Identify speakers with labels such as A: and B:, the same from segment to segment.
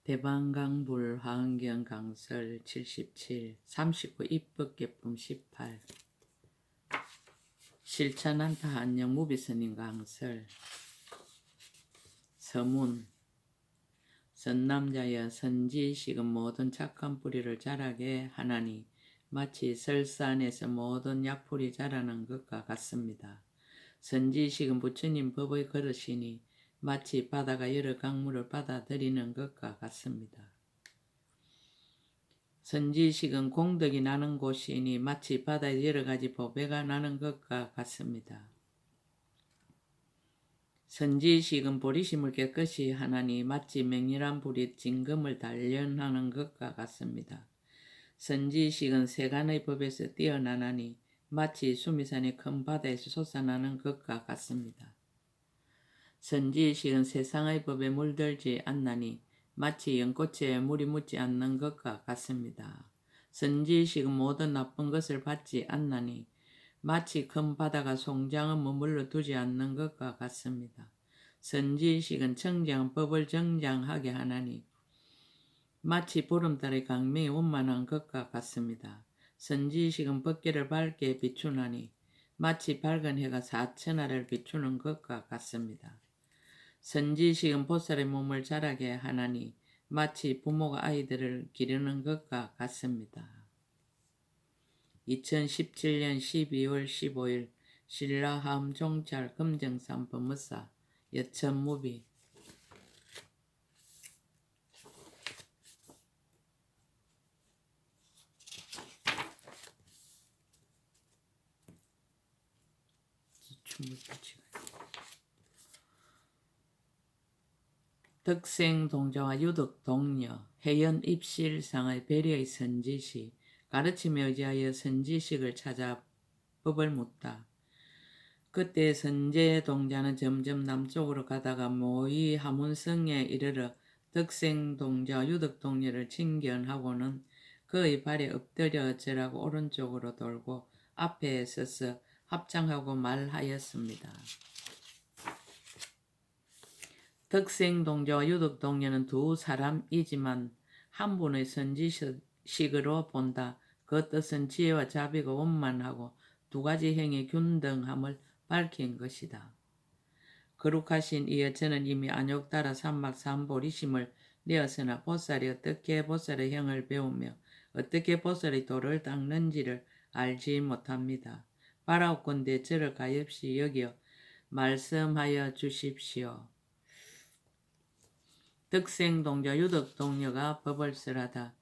A: 대방강불 화엄경 강설 77 39 입법개품 18 실천한타 한영 무비스님 강설 서문 선남자여 선지식은 모든 착한 뿌리를 자라게 하나니 마치 설산에서 모든 약풀이 자라는 것과 같습니다. 선지식은 부처님 법의 그릇이니 마치 바다가 여러 강물을 받아들이는 것과 같습니다. 선지식은 공덕이 나는 곳이니 마치 바다에 여러 가지 보배가 나는 것과 같습니다. 선지식은 보리심을 깨끗이 하나니 마치 맹렬한 불이 진금을 단련하는 것과 같습니다. 선지식은 세간의 법에서 뛰어나나니 마치 수미산의 큰 바다에서 솟아나는 것과 같습니다. 선지식은 세상의 법에 물들지 않나니 마치 연꽃에 물이 묻지 않는 것과 같습니다. 선지식은 모든 나쁜 것을 받지 않나니 마치 큰 바다가 송장은 머물러 두지 않는 것과 같습니다. 선지식은 청정한 법을 정장하게 하나니 마치 보름달의 강명이 원만한 것과 같습니다. 선지식은 법계를 밝게 비추나니 마치 밝은 해가 사천하를 비추는 것과 같습니다. 선지식은 보살의 몸을 자라게 하나니 마치 부모가 아이들을 기르는 것과 같습니다. 2017년 12월 15일 신라함 종찰 금정산 법무사 여천무비 덕생동자와 유덕동녀 해연 입실상의 배려의 선지식 가르침에 의지하여 선지식을 찾아 법을 묻다. 그때 선제동자는 점점 남쪽으로 가다가 모이 하문성에 이르러 덕생동자와 유덕동녀를 친견하고는 그의 발에 엎드려 어쩌라고 오른쪽으로 돌고 앞에 서서 합장하고 말하였습니다. 덕생동자와 유덕동녀는 두 사람이지만 한 분의 선지식으로 본다. 그 뜻은 지혜와 자비가 원만하고 두 가지 행의 균등함을 밝힌 것이다. 거룩하신 이여 저는 이미 안욕따라 삼막 삼보리심을 내었으나 보살이 어떻게 보살의 행을 배우며 어떻게 보살의 도를 닦는지를 알지 못합니다. 바라옵건대 저를 가엾이 여겨 말씀하여 주십시오. 덕생동자 유덕동녀가 법을 설하다.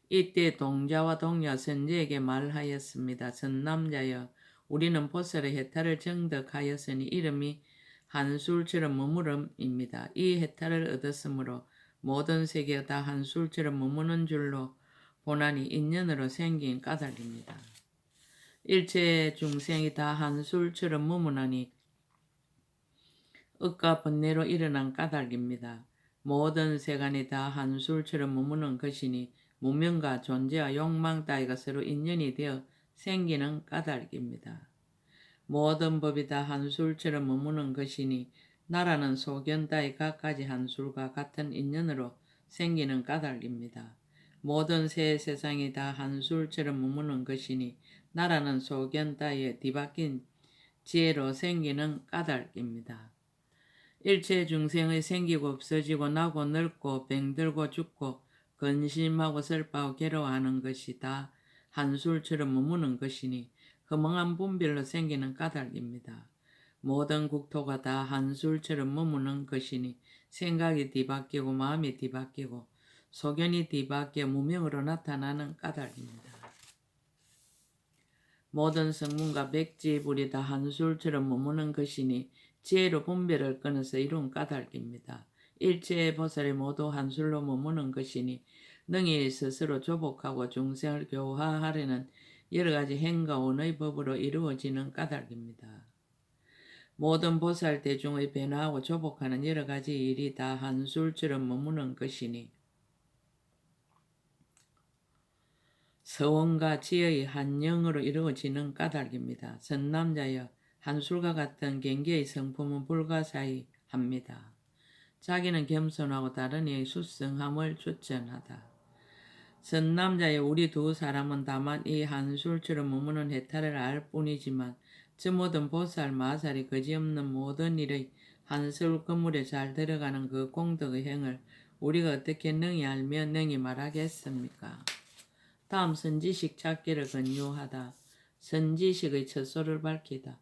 A: 이때 동자와 동녀 선제에게 말하였습니다. 선남자여 우리는 보살의 해탈을 정덕하였으니 이름이 한술처럼 머무름입니다. 이 해탈을 얻었으므로 모든 세계가 다 한술처럼 머무는 줄로 보나니 인연으로 생긴 까닭입니다. 일체 중생이 다 한술처럼 머무나니 억과 번뇌로 일어난 까닭입니다. 모든 세간이 다 한술처럼 머무는 것이니 무명과 존재와 욕망 따위가 서로 인연이 되어 생기는 까닭입니다. 모든 법이 다 한술처럼 머무는 것이니 나라는 소견 따위 각가지 한술과 같은 인연으로 생기는 까닭입니다. 모든 새 세상이 다 한술처럼 머무는 것이니 나라는 소견 따위에 뒤바뀐 지혜로 생기는 까닭입니다. 일체 중생의 생기고 없어지고 나고 늙고 병들고 죽고 근심하고 슬퍼하고 괴로워하는 것이 다 한술처럼 머무는 것이니 허망한 분별로 생기는 까닭입니다. 모든 국토가 다 한술처럼 머무는 것이니 생각이 뒤바뀌고 마음이 뒤바뀌고 소견이 뒤바뀌어 무명으로 나타나는 까닭입니다. 모든 성문과 백지불이 다 한술처럼 머무는 것이니 지혜로 분별을 끊어서 이룬 까닭입니다. 일체의 보살이 모두 한술로 머무는 것이니 능히 스스로 조복하고 중생을 교화하려는 여러 가지 행과 원의 법으로 이루어지는 까닭입니다. 모든 보살 대중의 변화하고 조복하는 여러 가지 일이 다 한술처럼 머무는 것이니 서원과 지혜의 한영으로 이루어지는 까닭입니다. 선남자여 한술과 같은 경계의 성품은 불가사의합니다. 자기는 겸손하고 다른 이의 수성함을 추천하다. 선남자의 우리 두 사람은 다만 이 한술처럼 머무는 해탈을 알 뿐이지만 저 모든 보살 마살이 거지없는 모든 일의 한술 건물에 잘 들어가는 그 공덕의 행을 우리가 어떻게 능히 알며 능히 말하겠습니까? 다음 선지식 찾기를 권유하다. 선지식의 첫소를 밝히다.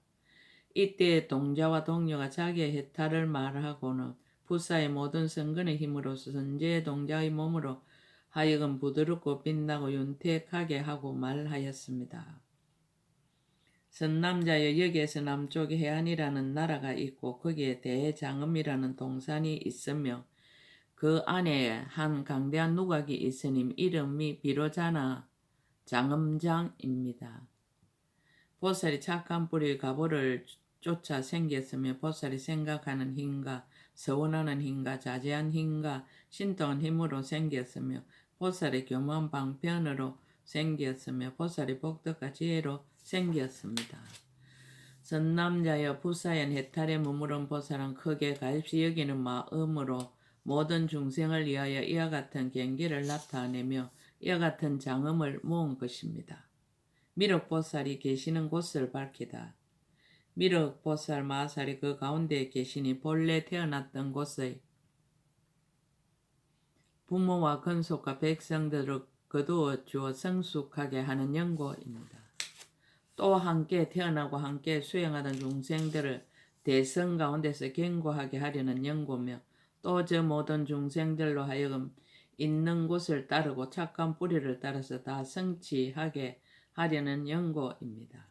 A: 이때 동자와 동료가 자기의 해탈을 말하고는 부사의 모든 선근의 힘으로서 선제의 동자의 몸으로 하여금 부드럽고 빛나고 윤택하게 하고 말하였습니다. 선남자여 여기에서 남쪽에 해안이라는 나라가 있고 거기에 대장음이라는 동산이 있으며 그 안에 한 강대한 누각이 있으니 이름이 비로자나 장음장입니다. 보살이 착한 뿌리의 가보를 쫓아 생겼으며 보살이 생각하는 힘과 서원하는 힘과 자제한 힘과 신통한 힘으로 생겼으며 보살이 교묘한 방편으로 생겼으며 보살이 복덕과 지혜로 생겼습니다. 선남자여 부사연 해탈에 머무른 보살은 크게 갈시 여기는 마음으로 모든 중생을 위하여 이와 같은 경기를 나타내며 이와 같은 장엄을 모은 것입니다. 미륵보살이 계시는 곳을 밝히다. 미륵보살 마살이 그 가운데에 계시니 본래 태어났던 곳의 부모와 근속과 백성들을 거두어 주어 성숙하게 하는 연고입니다. 또 함께 태어나고 함께 수행하던 중생들을 대성 가운데서 견고하게 하려는 연고며 또 저 모든 중생들로 하여금 있는 곳을 따르고 착한 뿌리를 따라서 다 성취하게 하려는 연고입니다.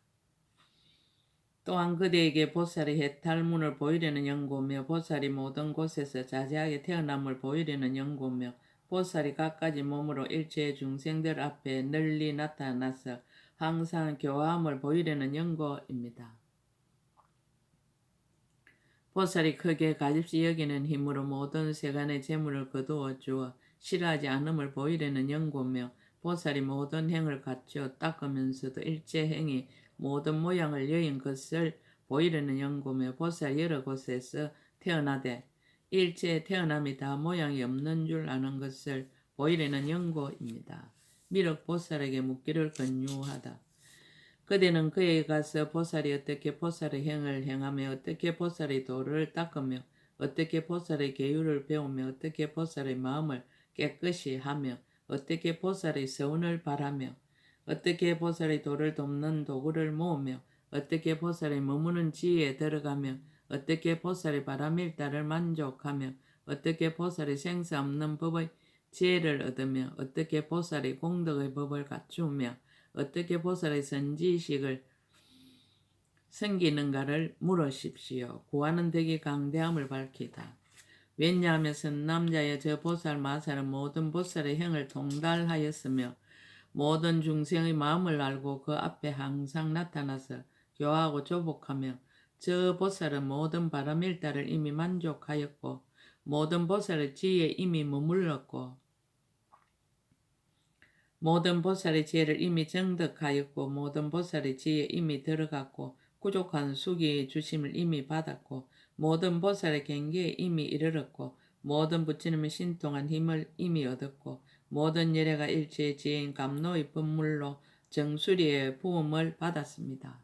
A: 또한 그대에게 보살의 해탈문을 보이려는 연고며 보살이 모든 곳에서 자제하게 태어남을 보이려는 연고며 보살이 갖가지 몸으로 일체의 중생들 앞에 널리 나타나서 항상 교화함을 보이려는 연고입니다. 보살이 크게 가집시 여기는 힘으로 모든 세간의 재물을 거두어 주어 싫어하지 않음을 보이려는 연고며 보살이 모든 행을 갖추어 닦으면서도 일체 행이 모든 모양을 여인 것을 보이려는 연고며 보살 여러 곳에서 태어나되 일체 태어남이 다 모양이 없는 줄 아는 것을 보이려는 연고입니다. 미륵보살에게 묻기를 권유하다. 그대는 그에게 가서 보살이 어떻게 보살의 행을 행하며 어떻게 보살의 도를 닦으며 어떻게 보살의 계율을 배우며 어떻게 보살의 마음을 깨끗이 하며 어떻게 보살의 서운을 바라며 어떻게 보살의 도를 돕는 도구를 모으며 어떻게 보살의 머무는 지혜에 들어가며 어떻게 보살의 바람일다를 만족하며 어떻게 보살의 생사 없는 법의 지혜를 얻으며 어떻게 보살의 공덕의 법을 갖추며 어떻게 보살의 선지식을 섬기는가를 물으십시오. 구하는 덕이 강대함을 밝히다. 왜냐하면 선남자여 저 보살 마살은 모든 보살의 행을 통달하였으며 모든 중생의 마음을 알고 그 앞에 항상 나타나서 교화하고 조복하며 저 보살은 모든 바람일다를 이미 만족하였고 모든 보살의 지혜에 이미 머물렀고 모든 보살의 지혜를 이미 정득하였고 모든 보살의 지혜에 이미 들어갔고 부족한 수기의 주심을 이미 받았고 모든 보살의 경계에 이미 이르렀고 모든 부처님의 신통한 힘을 이미 얻었고 모든 예례가 일체의 지혜인 감노의 법물로 정수리의 부음을 받았습니다.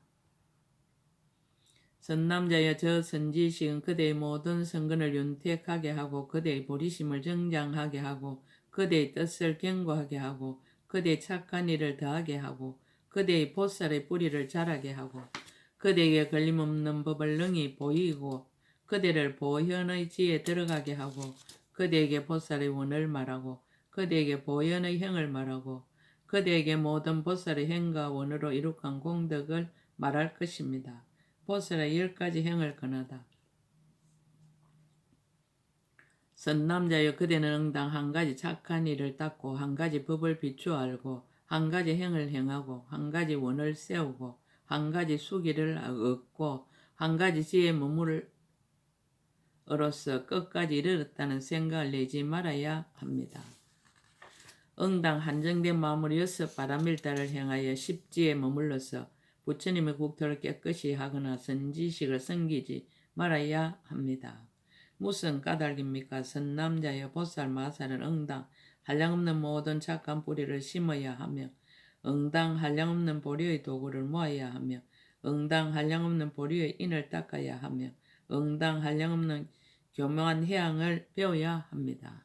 A: 선남자여 저 선지식은 그대의 모든 선근을 윤택하게 하고 그대의 보리심을 정장하게 하고 그대의 뜻을 견고하게 하고 그대의 착한 일을 더하게 하고 그대의 보살의 뿌리를 자라게 하고 그대에게 걸림없는 법을 능히 보이고 그대를 보현의 지에 들어가게 하고 그대에게 보살의 원을 말하고 그대에게 보현의 행을 말하고 그대에게 모든 보살의 행과 원으로 이룩한 공덕을 말할 것입니다. 보살의 10가지 행을 권하다. 선남자여 그대는 응당 한 가지 착한 일을 닦고 한 가지 법을 비추어 알고 한 가지 행을 행하고 한 가지 원을 세우고 한 가지 수기를 얻고 한 가지 지혜의 머물어로서 끝까지 이르렀다는 생각을 내지 말아야 합니다. 응당 한정된 마음으로 6 바람일다를 행하여 10지에 머물러서 부처님의 국토를 깨끗이 하거나 선지식을 섬기지 말아야 합니다. 무슨 까닭입니까? 선남자여 보살 마살은 응당 한량없는 모든 착한 뿌리를 심어야 하며 응당 한량없는 보리의 도구를 모아야 하며 응당 한량없는 보리의 인을 닦아야 하며 응당 한량없는 교묘한 해양을 배워야 합니다.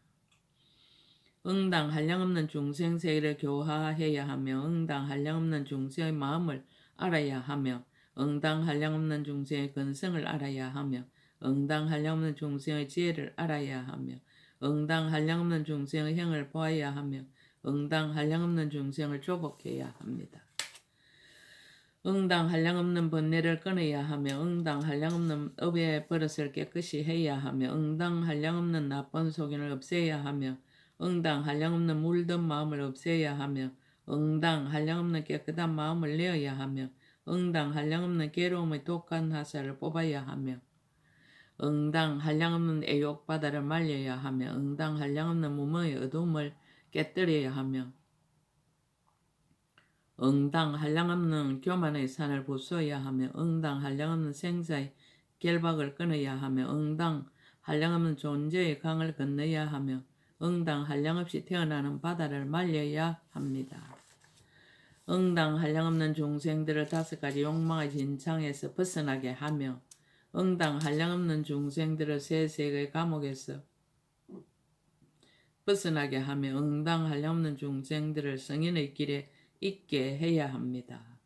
A: 응당 한량없는 중생 세계를 교화해야 하며 응당 한량없는 중생의 마음을 알아야 하며 응당 한량없는 중생의 근성을 알아야 하며 응당 한량없는 중생의 지혜를 알아야 하며 응당 한량없는 중생의 행을 보아야 하며 응당 한량없는 중생을 조복해야 합니다. 응당 한량없는 번뇌를 끊어야 하며 응당 한량없는 업의 버릇을 깨끗이 해야 하며 응당 한량없는 나쁜 속인을 없애야 하며 응당 한량없는 물든 마음을 없애야 하며 응당 한량없는 깨끗한 마음을 내어야 하며 응당 한량없는 괴로움의 독한 화살을 뽑아야 하며 응당 한량없는 애욕 바다를 말려야 하며 응당 한량없는 무명의 어둠을 깨뜨려야 하며 응당 한량없는 교만의 산을 부수어야 하며 응당 한량없는 생사의 결박을 끊어야 하며 응당 한량없는 존재의 강을 건너야 하며 응당 한량없이 태어나는 바다를 말려야 합니다. 응당 한량없는 중생들을 5가지 욕망의 진창에서 벗어나게 하며 응당 한량없는 중생들을 세세의 감옥에서 벗어나게 하며 응당 한량없는 중생들을 성인의 길에 있게 해야 합니다.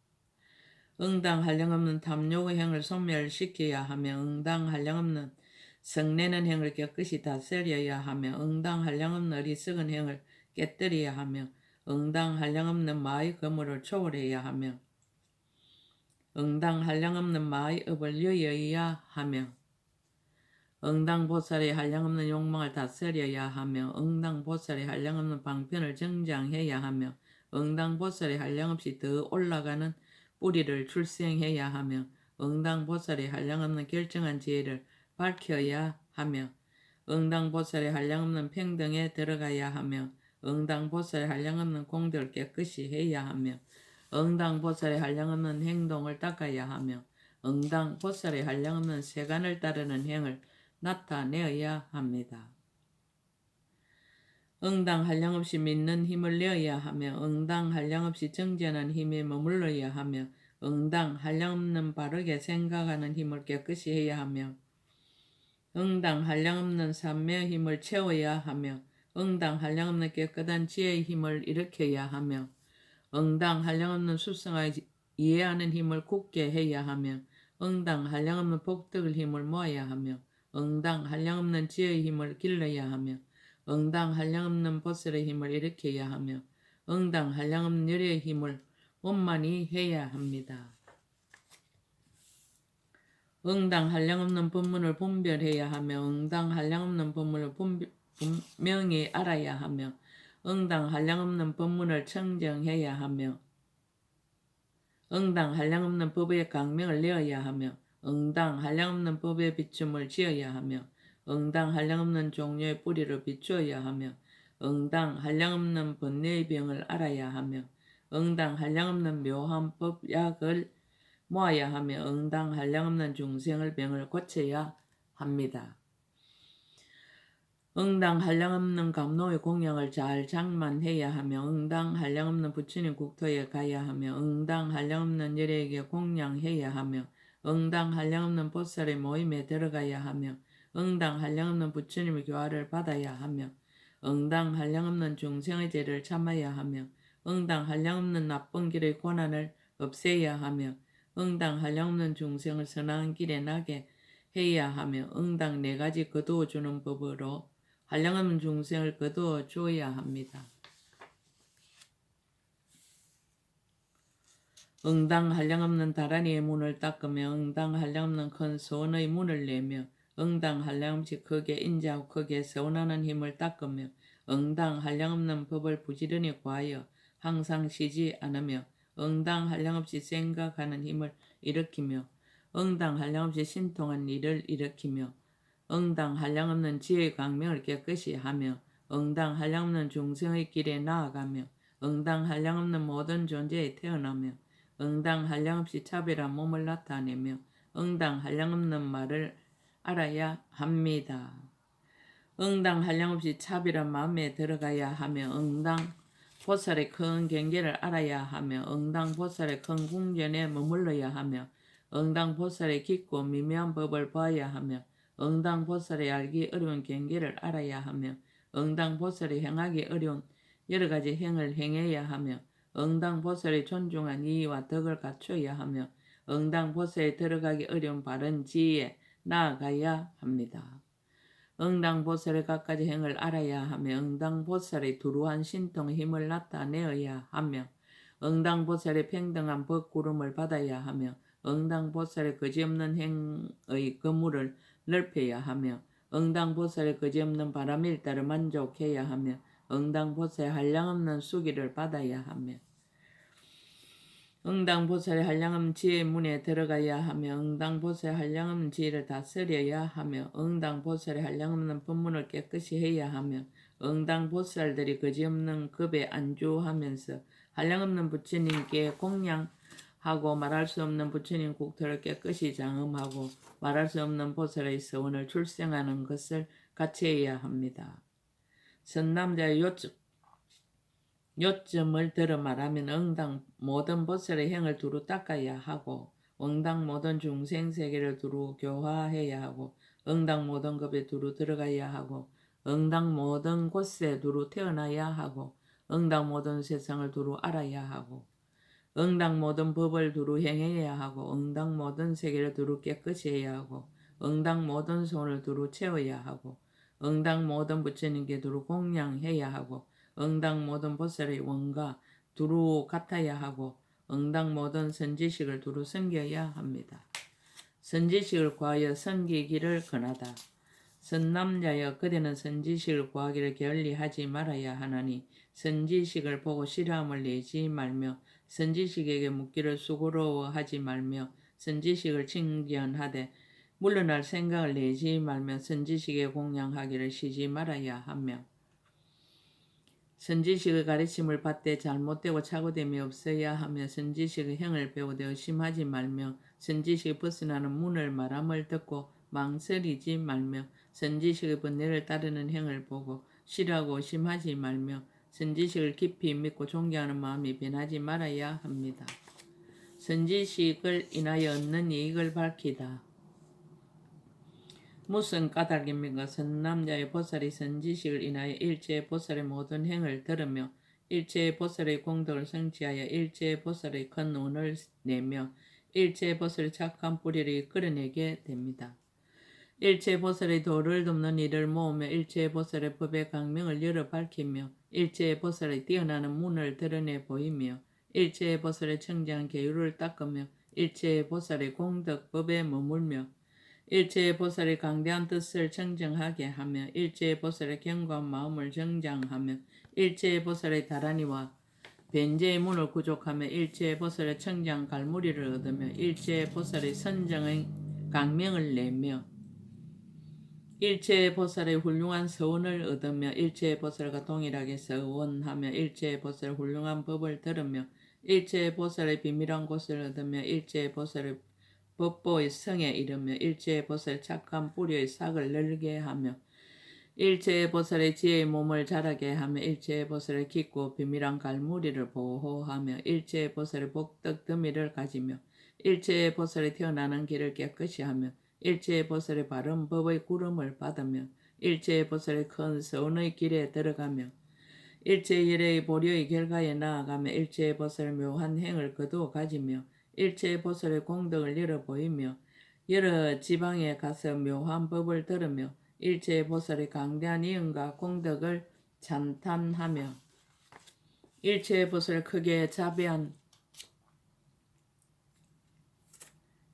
A: 응당 한량없는 탐욕의 행을 소멸시켜야 하며 응당 한량없는 성내는 행을 깨끗이 다스려야 하며 응당 한량없는 어리석은 행을 깨뜨려야 하며 응당 한량없는 마의 거물을 초월해야 하며 응당 한량없는 마의 업을 여여야 하며 응당 보살의 한량없는 욕망을 다스려야 하며 응당 보살의 한량없는 방편을 정장해야 하며 응당 보살의 한량없이 더 올라가는 뿌리를 출생해야 하며 응당 보살의 한량없는 결정한 지혜를 밝혀야 하며 응당 보살의 한량없는 평등에 들어가야 하며 응당 보살의 한량없는 공덕을 깨끗이 해야 하며 응당 보살의 한량없는 행동을 닦아야 하며 응당 보살의 한량없는 세간을 따르는 행을 나타내어야 합니다. 응당 한량없이 믿는 힘을 내어야 하며 응당 한량없이 정전한 힘에 머물러야 하며 응당 한량없는 바르게 생각하는 힘을 깨끗이 해야 하며 응당 한량없는 삼매의 힘을 채워야 하며 응당 한량없는 깨끗한 지혜의 힘을 일으켜야 하며 응당 한량없는 수성의 이해하는 힘을 굳게 해야 하며 응당 한량없는 복덕의 힘을 모아야 하며 응당 한량없는 지혜의 힘을 길러야 하며 응당 한량없는 보살의 힘을 일으켜야 하며 응당 한량없는 열의 힘을 원만히 해야 합니다. 응당 한량없는 법문을 분별해야 하며 응당 한량없는 법문을 분명히 알아야 하며 응당 한량없는 법문을 청정해야 하며 응당 한량없는 법의 강명을 내어야 하며 응당 한량없는 법의 비춤을 지어야 하며 응당 한량없는 종류의 뿌리를 비추어야 하며 응당 한량없는 번뇌의 병을 알아야 하며 응당 한량없는 묘한 법약을 모아야 하며 응당 한량없는 중생의 병을 고쳐야 합니다. 응당 한량없는 감로의 공양을 잘 장만해야 하며 응당 한량없는 부처님 국토에 가야 하며 응당 한량없는 열에게 공양해야 하며 응당 한량없는 보살의 모임에 들어가야 하며 응당 한량없는 부처님의 교화를 받아야 하며 응당 한량없는 중생의 죄를 참아야 하며 응당 한량없는 나쁜 길의 고난을 없애야 하며 응당 한량없는 중생을 선한 길에 나게 해야 하며 응당 4가지 거두어 주는 법으로 한량없는 중생을 거두어 주어야 합니다. 응당 한량없는 다란이의 문을 닦으며 응당 한량없는 큰 서원의 문을 내며 응당 한량없이 크게 인자하고 크게 서원하는 힘을 닦으며 응당 한량없는 법을 부지런히 구하여 항상 쉬지 않으며 응당 한량없이 생각하는 힘을 일으키며 응당 한량없이 신통한 일을 일으키며 응당 한량없는 지혜의 강명을 깨끗이 하며 응당 한량없는 중생의 길에 나아가며 응당 한량없는 모든 존재에 태어나며 응당 한량없이 차별한 몸을 나타내며 응당 한량없는 말을 알아야 합니다. 응당 한량없이 차별한 마음에 들어가야 하며 응당 보살의 큰 경계를 알아야 하며 응당 보살의 큰 궁전에 머물러야 하며 응당 보살의 깊고 미묘한 법을 봐야 하며 응당 보살의 알기 어려운 경계를 알아야 하며 응당 보살의 행하기 어려운 여러 가지 행을 행해야 하며 응당 보살의 존중한 이의와 덕을 갖춰야 하며 응당 보살에 들어가기 어려운 바른 지혜에 나아가야 합니다. 응당보살의 갖가지 행을 알아야 하며 응당보살의 두루한 신통의 힘을 나타내어야 하며 응당보살의 평등한 법구름을 받아야 하며 응당보살의 거지없는 행의 거물을 넓혀야 하며 응당보살의 거지없는 바람일다를 만족해야 하며 응당보살의 한량없는 수기를 받아야 하며 응당보살의 한량없는 지혜의 문에 들어가야 하며 응당보살의 한량없는 지혜를 다스려야 하며 응당보살의 한량없는 법문을 깨끗이 해야 하며 응당보살들이 거지없는 급에 안주하면서 한량없는 부처님께 공양하고 말할 수 없는 부처님 국토를 깨끗이 장엄하고 말할 수 없는 보살의 서원을 출생하는 것을 같이해야 합니다. 선남자의 요점을 들어 말하면 응당 모든 보살의 행을 두루 닦아야 하고 응당 모든 중생세계를 두루 교화해야 하고 응당 모든 급에 두루 들어가야 하고 응당 모든 곳에 두루 태어나야 하고 응당 모든 세상을 두루 알아야 하고 응당 모든 법을 두루 행해야 하고 응당 모든 세계를 두루 깨끗이 해야 하고 응당 모든 손을 두루 채워야 하고 응당 모든 부처님께 두루 공양해야 하고 응당 모든 보살의 원과 두루 같아야 하고 응당 모든 선지식을 두루 섬겨야 합니다. 선지식을 구하여 섬기기를 권하다. 선남자여 그대는 선지식을 구하기를 게을리하지 말아야 하나니 선지식을 보고 싫어함을 내지 말며 선지식에게 묻기를 수고로워하지 말며 선지식을 칭견하되 물러날 생각을 내지 말며 선지식에 공양하기를 쉬지 말아야 하며 선지식의 가르침을 받되 잘못되고 착오됨이 없어야 하며 선지식의 행을 배우되 의심하지 말며 선지식이 벗어나는 문을 말함을 듣고 망설이지 말며 선지식의 번뇌를 따르는 행을 보고 싫어하고 의심하지 말며 선지식을 깊이 믿고 존경하는 마음이 변하지 말아야 합니다. 선지식을 인하여 얻는 이익을 밝히다. 무슨 까닭입니까? 선남자의 보살이 선지식을 인하여 일체의 보살의 모든 행을 들으며 일체의 보살의 공덕을 성취하여 일체의 보살의 큰 운을 내며 일체의 보살의 착한 뿌리를 끌어내게 됩니다. 일체의 보살의 도를 돕는 이를 모으며 일체의 보살의 법의 강명을 열어 밝히며 일체의 보살의 뛰어나는 문을 드러내 보이며 일체의 보살의 청정한 계율을 닦으며 일체의 보살의 공덕 법에 머물며 일체의 보살의 강대한 뜻을 청정하게 하며 일체의 보살의 견고한 마음을 정장하며 일체의 보살의 다란이와 변제의 문을 구족하며 일체의 보살의 청정 갈무리를 얻으며 일체의 보살의 선정의 강명을 내며 일체의 보살의 훌륭한 서원을 얻으며 일체의 보살과 동일하게 서원하며 일체의 보살의 훌륭한 법을 들으며 일체의 보살의 비밀한 곳을 얻으며 일체의 보살의 법보의 성에 이르며 일체의 보살의 착한 뿌리의 삭을 늘게 하며 일체의 보살의 지혜의 몸을 자라게 하며 일체의 보살의 깊고 비밀한 갈무리를 보호하며 일체의 보살의 복덕 더미를 가지며 일체의 보살의 태어나는 길을 깨끗이 하며 일체의 보살의 바른 법의 구름을 받으며 일체의 보살의 큰 서원의 길에 들어가며 일체의 열애의 보려의 결과에 나아가며 일체의 보살의 묘한 행을 거두어 가지며 일체의 보살의 공덕을 열어 보이며 여러 지방에 가서 묘한 법을 들으며 일체의 보살의 강대한 이음과 공덕을 찬탄하며 일체의 보살의 크게 자비한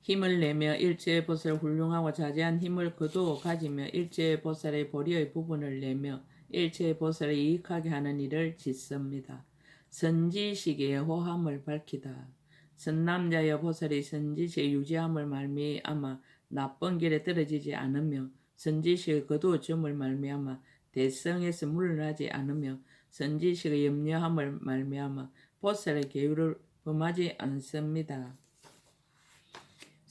A: 힘을 내며 일체의 보살의 훌륭하고 자제한 힘을 거두어 가지며 일체의 보살의 보리의 부분을 내며 일체의 보살을 이익하게 하는 일을 짓습니다. 선지식의 호함을 밝히다. 선남자여 보살이 선지식의 유지함을 말미암아 나쁜 길에 떨어지지 않으며 선지식의 거두어 줌을 말미암아 대성에서 물러나지 않으며 선지식의 염려함을 말미암아 보살의 계율을 범하지 않습니다.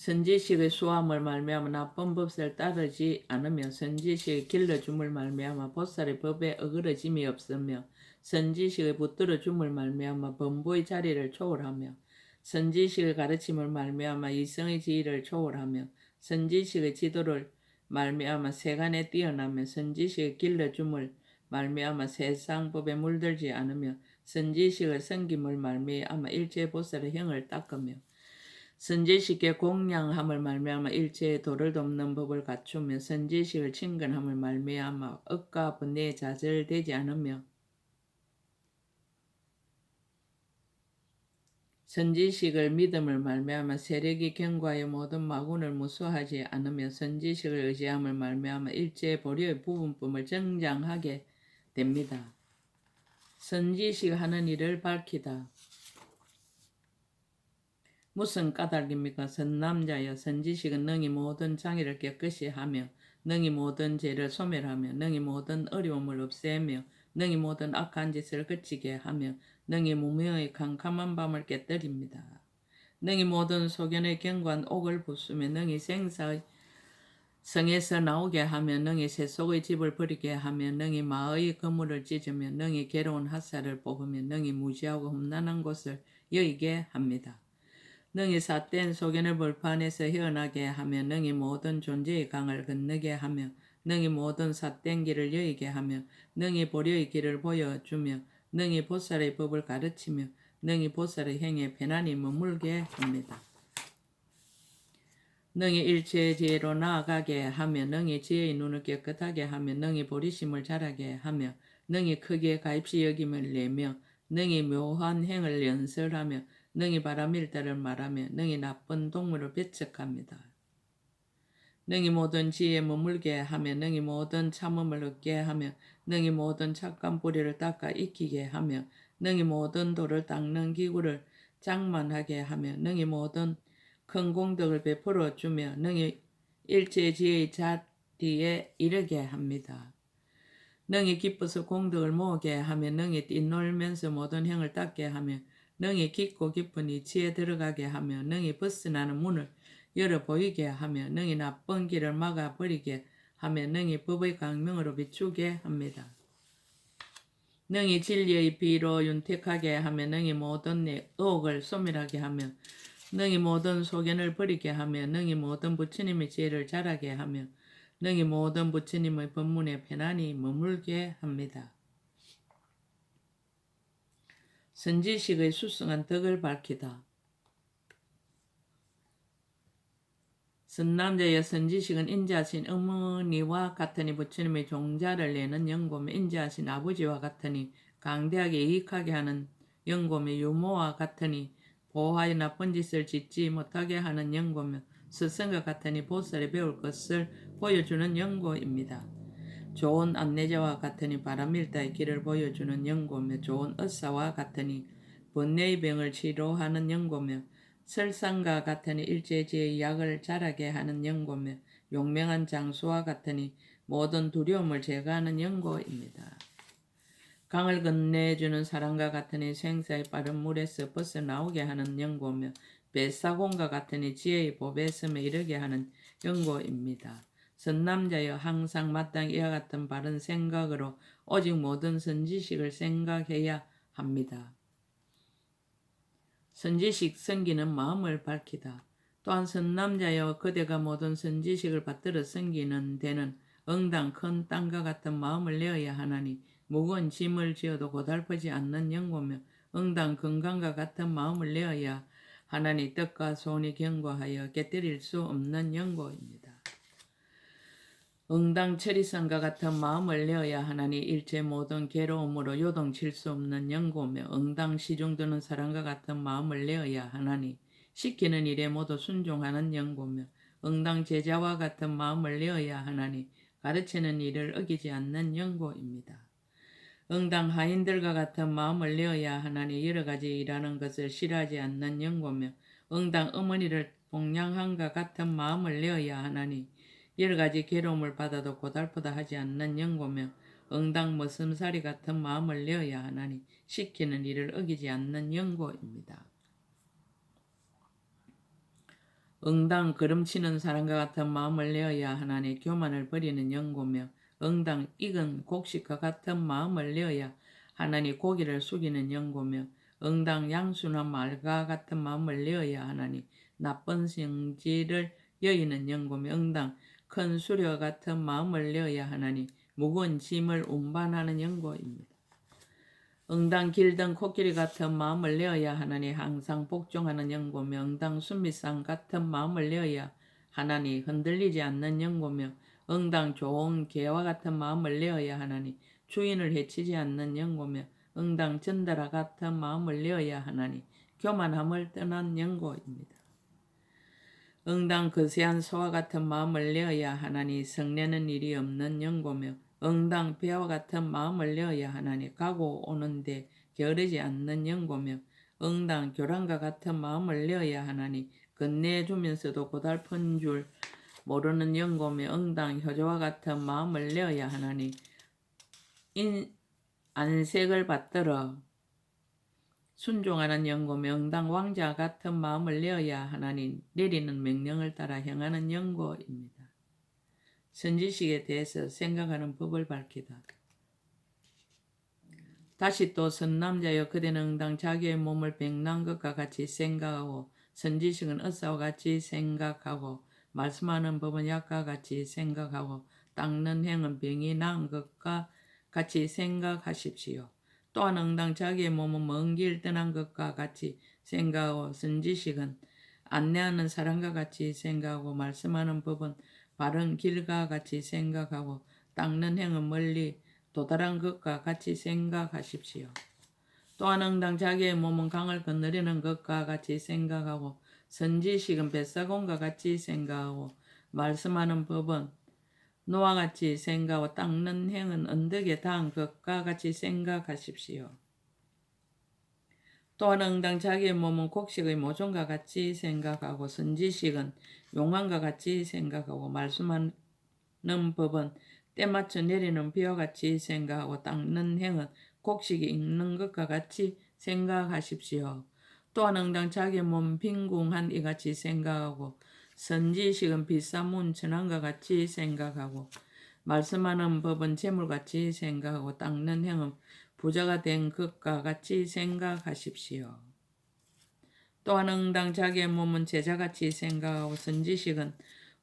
A: 선지식의 수함을 말미암아 나쁜 법을 따르지 않으며 선지식의 길러줌을 말미암아 보살의 법에 어그러짐이 없으며 선지식의 붙들어줌을 말미암아 범보의 자리를 초월하며 선지식의 가르침을 말미암아 이성의 지위를 초월하며 선지식의 지도를 말미암아 세간에 뛰어나며 선지식의 길러줌을 말미암아 세상 법에 물들지 않으며 선지식의 섬김을 말미암아 일체 보살의 형을 닦으며 선지식의 공양함을 말미암아 일체의 도를 돕는 법을 갖추며 선지식을 친근함을 말미암아 억과 분내에 좌절되지 않으며 선지식을 믿음을 말미암아 세력이 경과하여 모든 마군을 무수하지 않으며 선지식을 의지함을 말미암아 일체의 보리의 부분품을 정장하게 됩니다. 선지식 하는 일을 밝히다. 무슨 까닭입니까? 선남자여 선지식은 능히 모든 장애를 깨끗이 하며 능히 모든 죄를 소멸하며 능히 모든 어려움을 없애며 능히 모든 악한 짓을 그치게 하며 능히 무명의 캄캄한 밤을 깨뜨립니다. 능히 모든 소견의 경관 옥을 부수며 능히 생사의 성에서 나오게 하며 능히 세속의 집을 버리게 하며 능히 마의 그물을 찢으며 능히 괴로운 핫살을 뽑으며 능히 무지하고 험난한 곳을 여의게 합니다. 능히 삿된 소견을 벌판에서 헤어나게 하며 능히 모든 존재의 강을 건너게 하며 능히 모든 삿된 길을 여의게 하며 능히 보려의 길을 보여주며 능히 보살의 법을 가르치며 능히 보살의 행에 편안히 머물게 합니다. 능히 일체의 지혜로 나아가게 하며 능히 지혜의 눈을 깨끗하게 하며 능히 보리심을 자라게 하며 능히 크게 가입시 여김을 내며 능히 묘한 행을 연설하며 능히 바람일다를 말하며 능히 나쁜 동물을 배척합니다. 능히 모든 지혜에 머물게 하며 능히 모든 참음을 얻게 하며 능히 모든 착한 뿌리를 닦아 익히게 하며 능히 모든 돌을 닦는 기구를 장만하게 하며 능히 모든 큰 공덕을 베풀어 주며 능히 일체 지혜의 자리에 이르게 합니다. 능히 기뻐서 공덕을 모으게 하며 능히 띠놀면서 모든 행을 닦게 하며 능히 깊고 깊은 이치에 들어가게 하며 능히 벗어나는 문을 열어 보이게 하며 능히 나쁜 길을 막아 버리게 하며 능히 법의 강명으로 비추게 합니다. 능히 진리의 비로 윤택하게 하며 능히 모든 의혹을 소멸하게 하며 능히 모든 소견을 버리게 하며 능히 모든 부처님의 지혜를 자라게 하며 능히 모든 부처님의 법문에 편안히 머물게 합니다. 선지식의 수승한 덕을 밝히다. 선남자여 선지식은 인자하신 어머니와 같으니 부처님의 종자를 내는 연고며 인자하신 아버지와 같으니 강대하게 이익하게 하는 연고며 유모와 같으니 보호하여 나쁜 짓을 짓지 못하게 하는 연고며 스승과 같으니 보살에 배울 것을 보여주는 연고입니다. 좋은 안내자와 같으니 바람일다의 길을 보여주는 연고며 좋은 의사와 같으니 번뇌의 병을 치료하는 연고며 설상과 같으니 일제지의 약을 자라게 하는 연고며 용맹한 장수와 같으니 모든 두려움을 제거하는 연고입니다. 강을 건네주는 사람과 같으니 생사의 빠른 물에서 벗어나오게 하는 연고며 뱃사공과 같으니 지혜의 법에 섬에 이르게 하는 연고입니다. 선남자여 항상 마땅히 이와 같은 바른 생각으로 오직 모든 선지식을 생각해야 합니다. 선지식 섬기는 마음을 밝히다. 또한 선남자여 그대가 모든 선지식을 받들어 섬기는 데는 응당 큰 땅과 같은 마음을 내어야 하나니 무거운 짐을 지어도 고달프지 않는 연고며 응당 건강과 같은 마음을 내어야 하나니 뜻과 손이 견고하여 깨뜨릴 수 없는 연고입니다. 응당 철이성과 같은 마음을 내어야 하나니 일체 모든 괴로움으로 요동칠 수 없는 연고며 응당 시중드는 사랑과 같은 마음을 내어야 하나니 시키는 일에 모두 순종하는 연고며 응당 제자와 같은 마음을 내어야 하나니 가르치는 일을 어기지 않는 연고입니다. 응당 하인들과 같은 마음을 내어야 하나니 여러 가지 일하는 것을 싫어하지 않는 연고며 응당 어머니를 봉양함과 같은 마음을 내어야 하나니 여러 가지 괴로움을 받아도 고달프다 하지 않는 연고며 응당 머슴살이 같은 마음을 내어야 하나니 시키는 일을 어기지 않는 연고입니다. 응당 걸음치는 사람과 같은 마음을 내어야 하나니 교만을 버리는 연고며 응당 익은 곡식과 같은 마음을 내어야 하나니 고기를 숙이는 연고며 응당 양수나 말과 같은 마음을 내어야 하나니 나쁜 성질을 여의는 연고며 응당 큰 수레와 같은 마음을 내어야 하나니 무거운 짐을 운반하는 연고입니다. 응당 길든 코끼리 같은 마음을 내어야 하나니 항상 복종하는 연고며 응당 순미상 같은 마음을 내어야 하나니 흔들리지 않는 연고며 응당 좋은 개와 같은 마음을 내어야 하나니 주인을 해치지 않는 연고며 응당 전달아 같은 마음을 내어야 하나니 교만함을 떠난 연고입니다. 응당 거세한 소와 같은 마음을 내어야 하나니 성내는 일이 없는 연고며 응당 배와 같은 마음을 내어야 하나니 가고 오는데 게으르지 않는 연고며 응당 교란과 같은 마음을 내어야 하나니 건네주면서도 고달픈 줄 모르는 연고며 응당 효자와 같은 마음을 내어야 하나니 안색을 받들어 순종하는 연고며 응당 왕자 같은 마음을 내어야 하나니 내리는 명령을 따라 행하는 연고입니다. 선지식에 대해서 생각하는 법을 밝히다. 다시 또 선남자여 그대는 응당 자기의 몸을 백난 것과 같이 생각하고 선지식은 어사와 같이 생각하고 말씀하는 법은 약과 같이 생각하고 닦는 행은 병이 나은 것과 같이 생각하십시오. 또한 응당 자기의 몸은 먼 길 떠난 것과 같이 생각하고 선지식은 안내하는 사람과 같이 생각하고 말씀하는 법은 바른 길과 같이 생각하고 닦는 행은 멀리 도달한 것과 같이 생각하십시오. 또한 응당 자기의 몸은 강을 건너려는 것과 같이 생각하고 선지식은 뱃사공과 같이 생각하고 말씀하는 법은 노와 같이 생각하고 닦는 행은 언덕에 닿은 것과 같이 생각하십시오. 또한 응당 자기의 몸은 곡식의 모종과 같이 생각하고 선지식은 용왕과 같이 생각하고 말씀하는 법은 때맞춰 내리는 비와 같이 생각하고 닦는 행은 곡식이 익는 것과 같이 생각하십시오. 또한 응당 자기의 몸은 빈궁한 이같이 생각하고 선지식은 비싸문 천한과 같이 생각하고 말씀하는 법은 재물같이 생각하고 닦는 행은 부자가 된 것과 같이 생각하십시오. 또한 응당 자기의 몸은 제자같이 생각하고 선지식은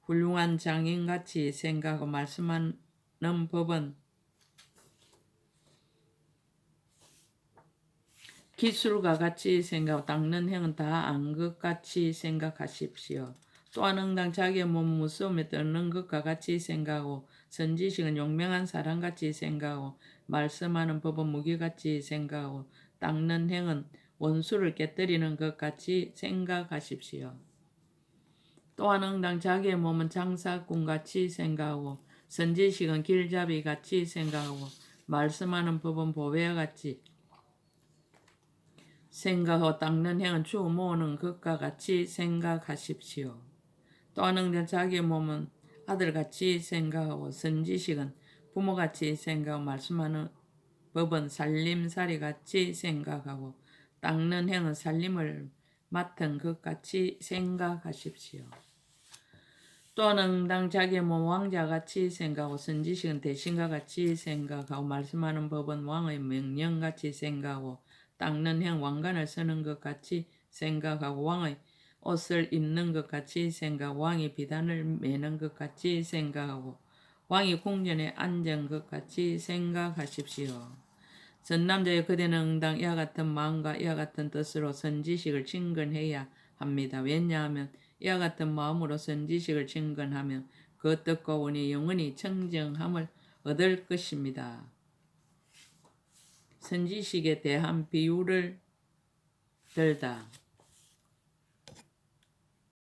A: 훌륭한 장인같이 생각하고 말씀하는 법은 기술과 같이 생각하고 닦는 행은 다 안 것 같이 생각하십시오. 또한 응당 자기의 몸은 무서움에 떨는 것과 같이 생각하고 선지식은 용맹한 사람같이 생각하고 말씀하는 법은 무기같이 생각하고 닦는 행은 원수를 깨뜨리는 것 같이 생각하십시오. 또한 응당 자기의 몸은 장사꾼같이 생각하고 선지식은 길잡이같이 생각하고 말씀하는 법은 보배와 같이 생각하고 닦는 행은 주 모으는 것과 같이 생각하십시오. 또한 응당 자기의 몸은 아들같이 생각하고 선지식은 부모같이 생각하고 말씀하는 법은 살림살이같이 생각하고 닦는 행은 살림을 맡은 것 같이 생각하십시오. 또한 응당 자기의 몸 왕자같이 생각하고 선지식은 대신과 같이 생각하고 말씀하는 법은 왕의 명령같이 생각하고 닦는 행 왕관을 쓰는 것 같이 생각하고 왕의 옷을 입는 것 같이 생각하고 왕이 비단을 매는 것 같이 생각하고 왕이 궁전에 앉은 것 같이 생각하십시오. 전남자의 그대는 응당 이와 같은 마음과 이와 같은 뜻으로 선지식을 증거해야 합니다. 왜냐하면 이와 같은 마음으로 선지식을 증거하면 그 뜻과 원이 영원히 청정함을 얻을 것입니다. 선지식에 대한 비유를 들다.